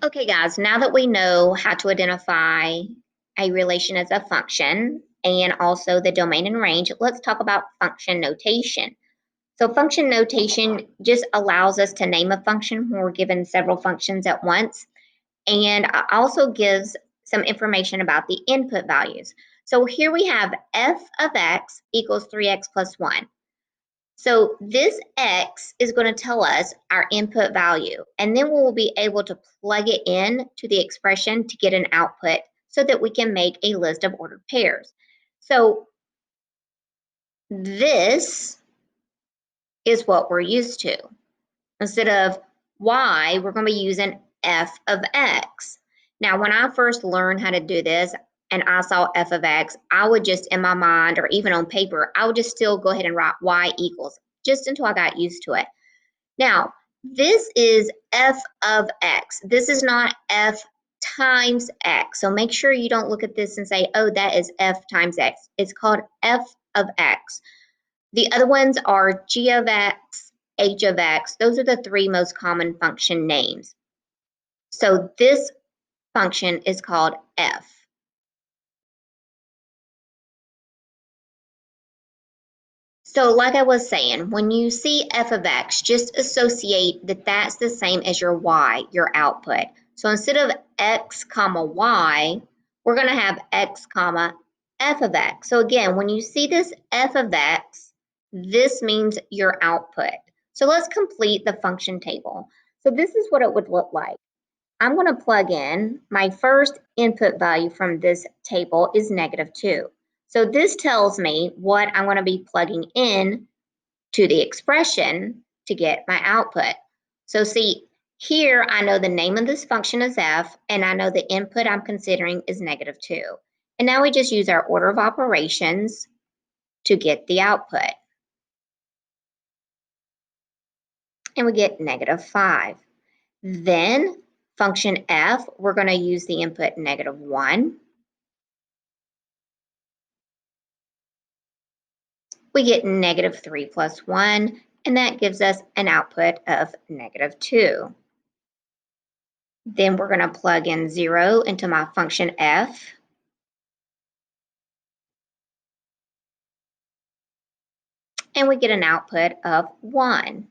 Okay, guys, now that we know how to identify a relation as a function and also the domain and range, let's talk about function notation. So function notation just allows us to name a function when we're given several functions at once, and also gives some information about the input values. So here we have f of x equals 3x plus 1. So this x is going to tell us our input value, and then we'll be able to plug it in to the expression to get an output so that we can make a list of ordered pairs. So this is what we're used to. Instead of y, we're going to be using f of x. Now, when I first learned how to do this and I saw f of x, I would just in my mind or even on paper, I would just still go ahead and write y equals just until I got used to it. Now, this is f of x. This is not f times x. So make sure you don't look at this and say, oh, that is f times x. It's called f of x. The other ones are g of x, h of x. Those are the three most common function names. So this function is called f. So like I was saying, when you see f of x, just associate that that's the same as your y, your output. So instead of x comma y, we're going to have x comma f of x. So again, when you see this f of x, this means your output. So let's complete the function table. So this is what it would look like. I'm going to plug in my first input value from this table is -2. So this tells me what I'm going to be plugging in to the expression to get my output. So see, here I know the name of this function is f, and I know the input I'm considering is -2. And now we just use our order of operations to get the output. And we get -5. Then function f, we're going to use the input -1. We get -3 plus 1, and that gives us an output of -2. Then we're going to plug in 0 into my function f. And we get an output of 1.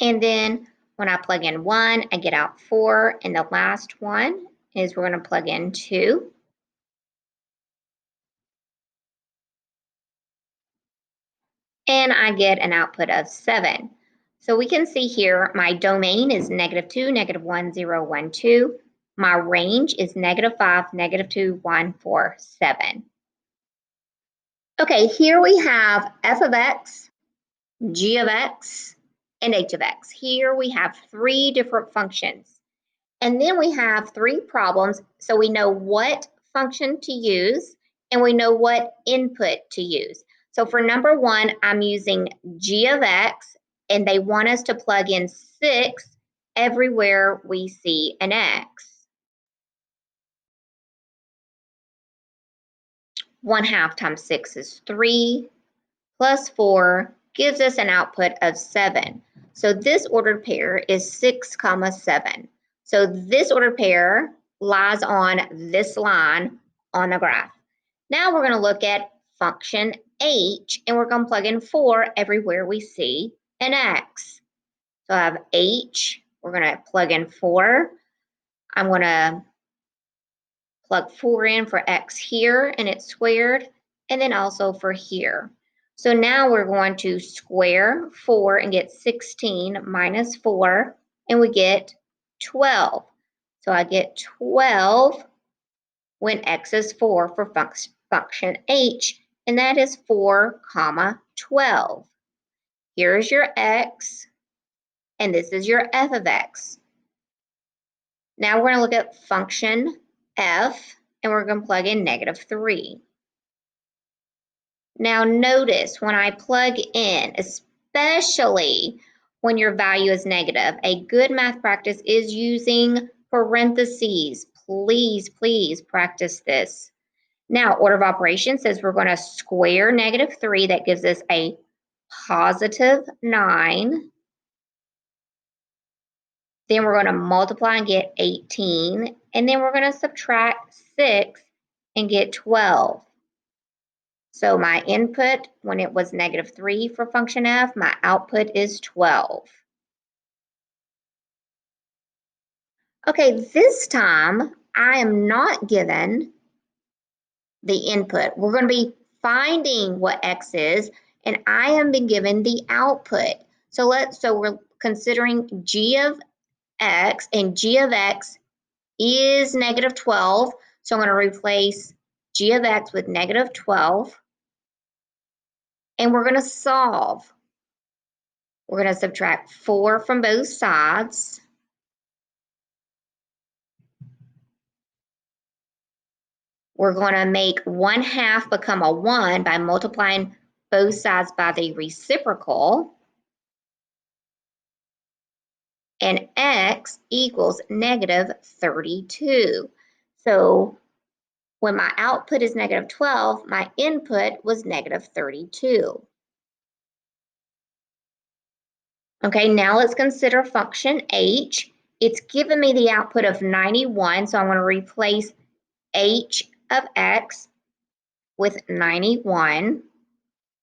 And then when I plug in 1, I get out 4. And the last one is we're going to plug in 2. And I get an output of 7. So we can see here my domain is -2, -1, 0, 1, 2. My range is -5, -2, 1, 4, 7. Okay, here we have f of x, g of x, and h of x. Here we have three different functions. And then we have three problems, so we know what function to use and we know what input to use. So for number 1, I'm using g of x, and they want us to plug in 6 everywhere we see an x. 1/2 times 6 is 3, plus 4 gives us an output of 7. So this ordered pair is 6, 7. So this ordered pair lies on this line on the graph. Now we're going to look at function h, and we're going to plug in 4 everywhere we see an x. So I have h, we're going to plug in 4. I'm going to plug 4 in for x here, and it's squared, and then also for here. So now we're going to square 4 and get 16 minus 4, and we get 12. So I get 12 when x is 4 for function h, and that is 4, 12. Here's your x, and this is your f of x. Now we're going to look at function f, and we're going to plug in -3. Now notice when I plug in, especially when your value is negative, a good math practice is using parentheses. Please, please practice this. Now, order of operations says we're going to square negative 3. That gives us a positive 9. Then we're going to multiply and get 18. And then we're going to subtract 6 and get 12. So my input, when it was negative 3 for function f, my output is 12. Okay, this time I am not given the input. We're going to be finding what x is, and I am being given the output. So we're considering g of x, and g of x is negative 12. So I'm going to replace g of x with negative 12, and we're going to solve. We're going to subtract 4 from both sides. We're going to make 1/2 become a 1 by multiplying both sides by the reciprocal. And x equals negative 32. So when my output is negative 12, my input was negative 32. Okay, now let's consider function h. It's given me the output of 91, so I'm going to replace h of x with 91.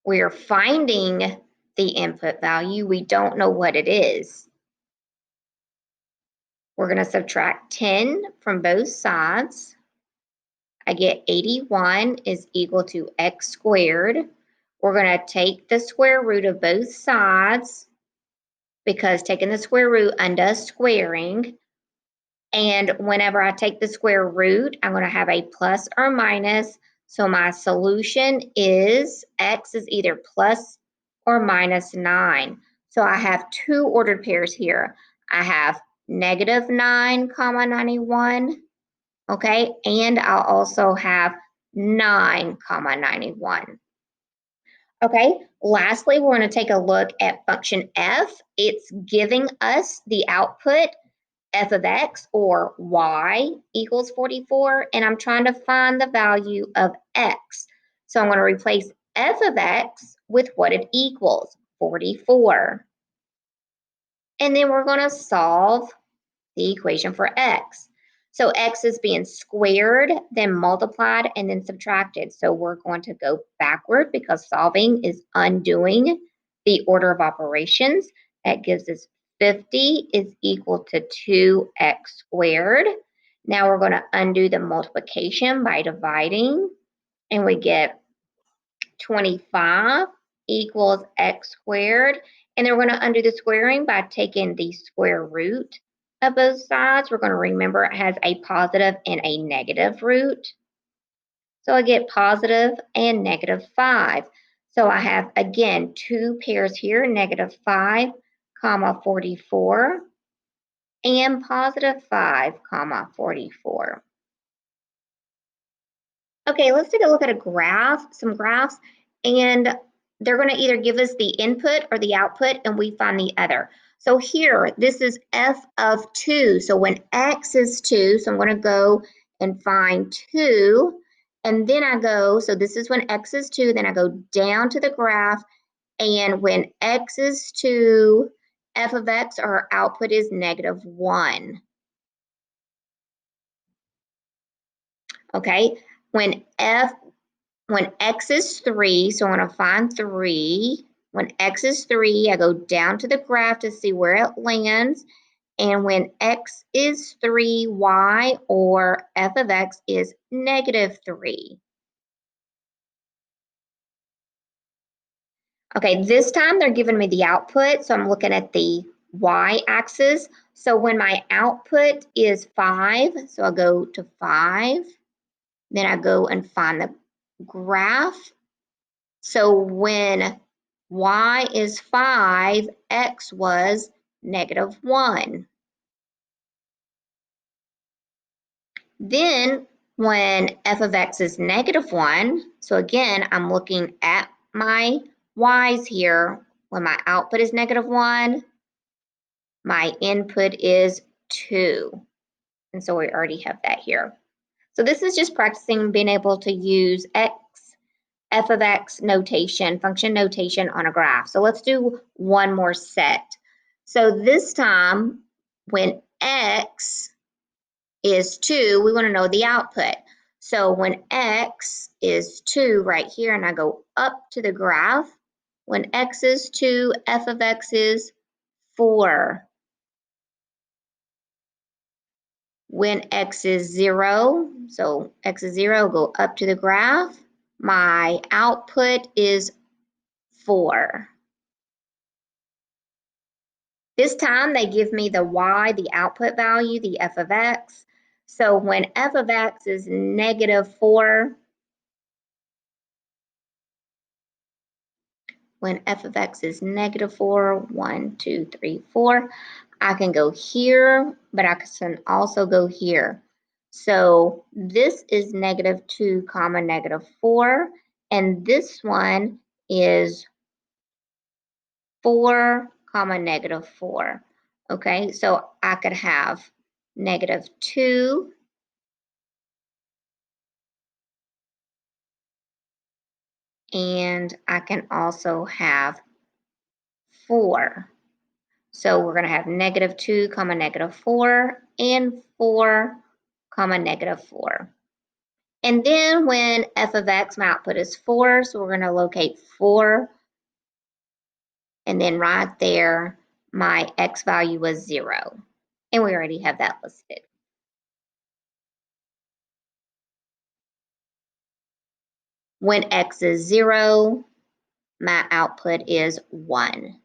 We're finding the input value. We don't know what it is. We're going to subtract 10 from both sides. I get 81 is equal to x squared. We're going to take the square root of both sides because taking the square root undoes squaring. And whenever I take the square root, I'm going to have a plus or minus. So my solution is x is either plus or minus 9. So I have two ordered pairs here. I have negative 9, 91. Okay, and I'll also have 9, 91. Okay, lastly, we're going to take a look at function f. It's giving us the output f of x, or y, equals 44, and I'm trying to find the value of x. So I'm going to replace f of x with what it equals, 44. And then we're going to solve the equation for x. So x is being squared, then multiplied, and then subtracted. So we're going to go backward because solving is undoing the order of operations. That gives us 50 is equal to 2x squared. Now we're going to undo the multiplication by dividing, and we get 25 equals x squared. And then we're going to undo the squaring by taking the square root of both sides. We're going to remember it has a positive and a negative root. So I get positive and negative 5. So I have, again, two pairs here, negative 5, 44, and positive 5, 44. Okay, let's take a look at some graphs, and they're going to either give us the input or the output, and we find the other. So here, this is f of 2. So when x is 2, so I'm going to go and find 2, and then I go, so this is when x is 2, then I go down to the graph, and when x is 2, f of x, our output is negative 1. Okay, when x is 3, so I'm going to find 3. When x is 3, I go down to the graph to see where it lands. And when x is 3, y, or f of x, is negative 3. Okay, this time they're giving me the output, so I'm looking at the y-axis. So when my output is 5, so I'll go to 5. Then I go and find the graph. So when y is 5, x was negative 1. Then when f of x is negative 1, so again, I'm looking at my y's here. When my output is negative 1, my input is 2. And so we already have that here. So this is just practicing being able to use f of x notation, function notation on a graph. So let's do one more set. So this time, when x is 2, we want to know the output. So when x is 2 right here, and I go up to the graph, when x is 2, f of x is 4. When x is 0, so x is 0, go up to the graph, my output is 4. This time they give me the y, the output value, the f of x. So when f of x is -4, when f of x is -4, 1, 2, 3, 4, I can go here, but I can also go here. So this is -2, -4, and this one is 4, -4. Okay, so I could have -2, and I can also have 4. So we're going to have -2, -4, and 4, -4. And then when f of x, my output is 4, so we're going to locate 4. And then right there, my x value was 0. And we already have that listed. When x is 0, my output is 1.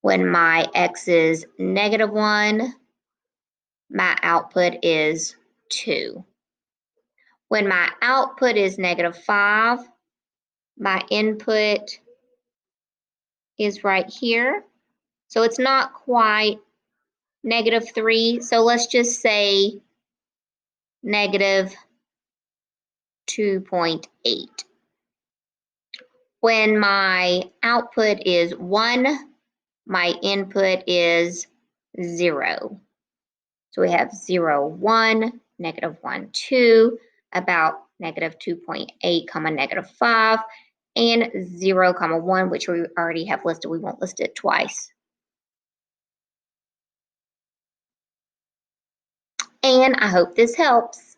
When my x is -1, my output is 2. When my output is -5, my input is right here. So it's not quite -3. So let's just say -2.8. When my output is 1, my input is 0. So we have 0, 1, -1, 2, about -2.8, -5, and 0, 1, which we already have listed. We won't list it twice. And I hope this helps.